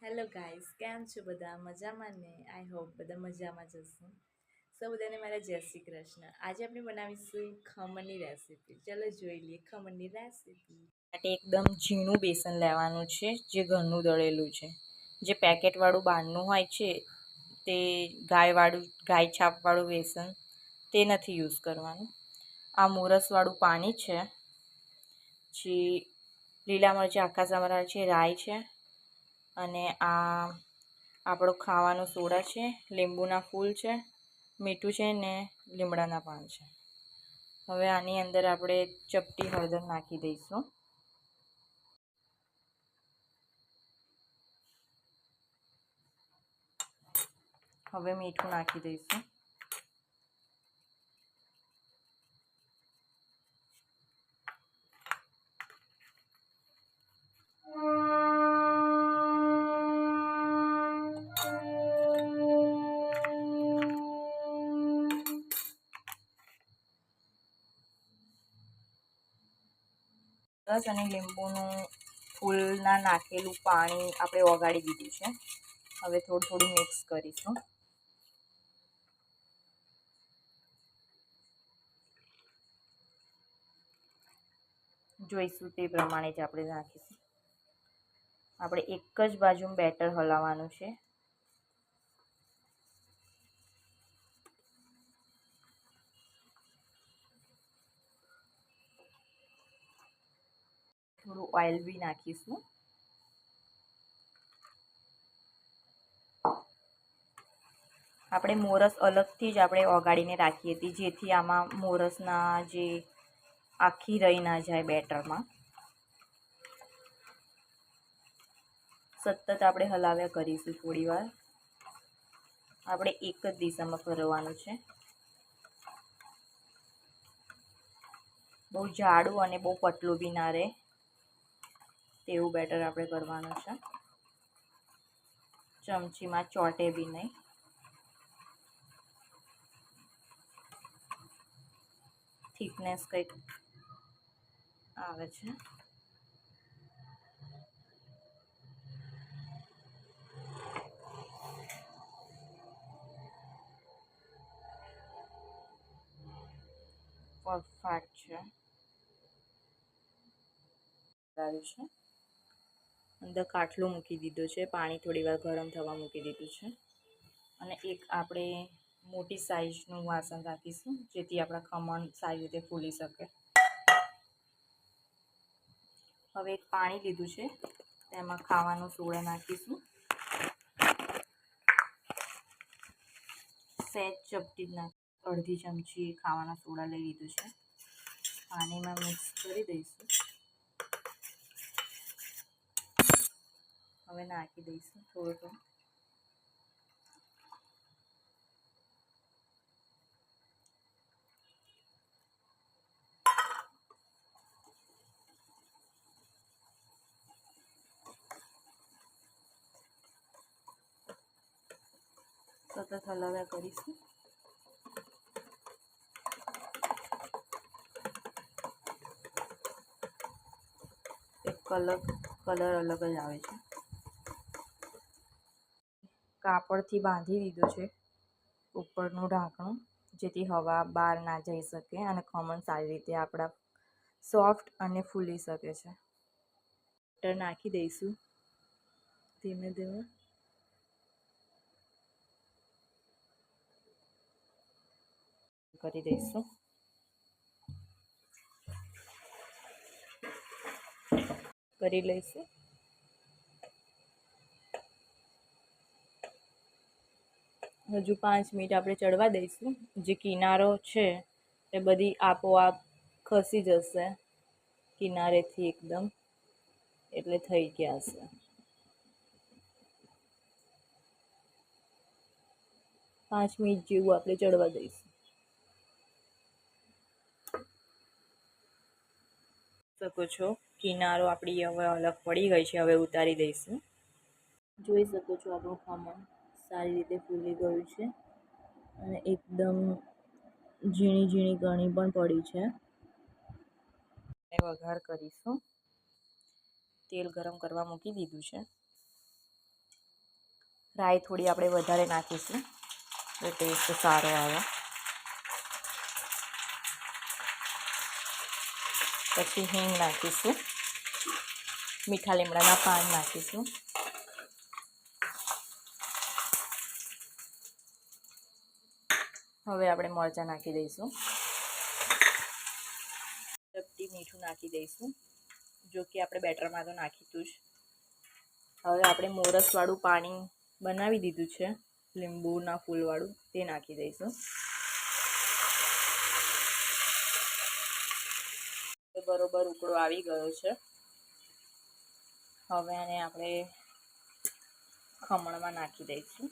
Hello guys, કેમ છો બધા? મજામાં ને? આઈ હોપ બધા મજામાં જ હશો. સૌ બધાને મારા જય શ્રી કૃષ્ણ. આજે આપણે બનાવીશું ખમણની રેસીપી. ચલો જોઈ લઈએ ખમણની રેસીપી. માટે એકદમ ઝીણું બેસન લેવાનું છે, જે ઘરનું દળેલું છે. જે પેકેટવાળું બહારનું હોય છે તે ગાય છાપવાળું બેસન તે નથી યુઝ કરવાનું. આ મોરસવાળું પાણી છે, જે લીલા મરચાં આખા સમારેલા છે, રાઈ છે, અને આ આપણો ખાવાનો સોડા છે, લીંબુના ફૂલ છે, મીઠું છે ને લીમડાના પાન છે. હવે આની અંદર આપણે ચપટી હળદર નાખી દઈશું. હવે મીઠું નાખી દઈશું. રસ અને લીંબુનું ફૂલના નાખેલું પાણી આપણે ઓગાળી દીધું છે. હવે થોડું થોડું મિક્સ કરીશું. જોઈશું તે પ્રમાણે જ આપણે નાખીશું. આપણે એક જ બાજુ બેટર હલાવવાનું છે. થોડું ઓઇલ બી નાખીશું. આપણે મોરસ અલગથી જ આપણે ઓગાળીને રાખી હતી, જેથી આમાં મોરસના જે આખી રહી ના જાય બેટરમાં. સતત આપણે હલાવ્યા કરીશું થોડી વાર. આપણે એક જ દિશામાં ફરવાનું છે. બહુ જાડું અને બહુ પતલું બી ના રહે તેવું બેટર આપણે કરવાનું છે. ચમચીમાં ચોટે બી નહીં. થિકનેસ કંઈક આવે છે. પરફેક્ટ છે. અંદર કાટલું મૂકી દીધું છે, પાણી થોડી વાર ગરમ થવા મૂકી દીધું છે, અને એક આપણે મોટી સાઈઝનું વાસણ રાખીશું, જેથી આપણા ખમણ સારી રીતે ફૂલી શકે. હવે એક પાણી લીધું છે, તેમાં ખાવાનો સોડા નાખીશું. સહેજ ચપટી અડધી ચમચી ખાવાના સોડા લઈ લીધું છે. પાણીમાં મિક્સ કરી દઈશું. હવે નાખી દઈશું થોડું. સતત હલાવ્યા કરીશું. એક કલર અલગ જ આવે છે. કાપડથી બાંધી દીધું છે ઉપરનું ઢાંકણું, જેથી હવા બહાર ના જઈ શકે અને ખમણ સારી રીતે આપણા સોફ્ટ અને ફૂલી શકે છે. બટર નાખી દઈશું ધીમે ધીમે. કરી દઈશું. કરી લઈશું. હજુ 5 મિનિટ આપણે ચડવા દઈશું. જે કિનારો છે એ બધી આપોઆપ ખસી જશે કિનારેથી એકદમ, એટલે થઈ ગયા હશે. 5 મિનિટ જેવું આપણે ચડવા દઈશું. શકો છો કિનારો આપણી હવે અલગ પડી ગઈ છે. હવે ઉતારી દઈશું. જોઈ શકો છો આપણું ખમણ સારી રીતે ફૂલી ગયું છે, અને એકદમ ઝીણી ઝીણી કણી પણ પડી છે. વઘાર કરીશું. તેલ ગરમ કરવા મૂકી દીધું છે. રાઈ થોડી આપણે વધારે નાખીશું તો ટેસ્ટ સારો આવે. પછી હિંગ નાખીશું, મીઠા લીમડાના પાન નાખીશું, હવે આપણે મરચાં નાખી દઈશું, ચપટી મીઠું નાખી દઈશું, જો કે આપણે બેટરમાં તો નાખીશું જ. હવે આપણે મોરસવાળું પાણી બનાવી દીધું છે, લીંબુના ફૂલવાળું, તે નાખી દઈશું. બરોબર ઉકળો આવી ગયો છે. હવે આને આપણે ખમણમાં નાખી દઈશું.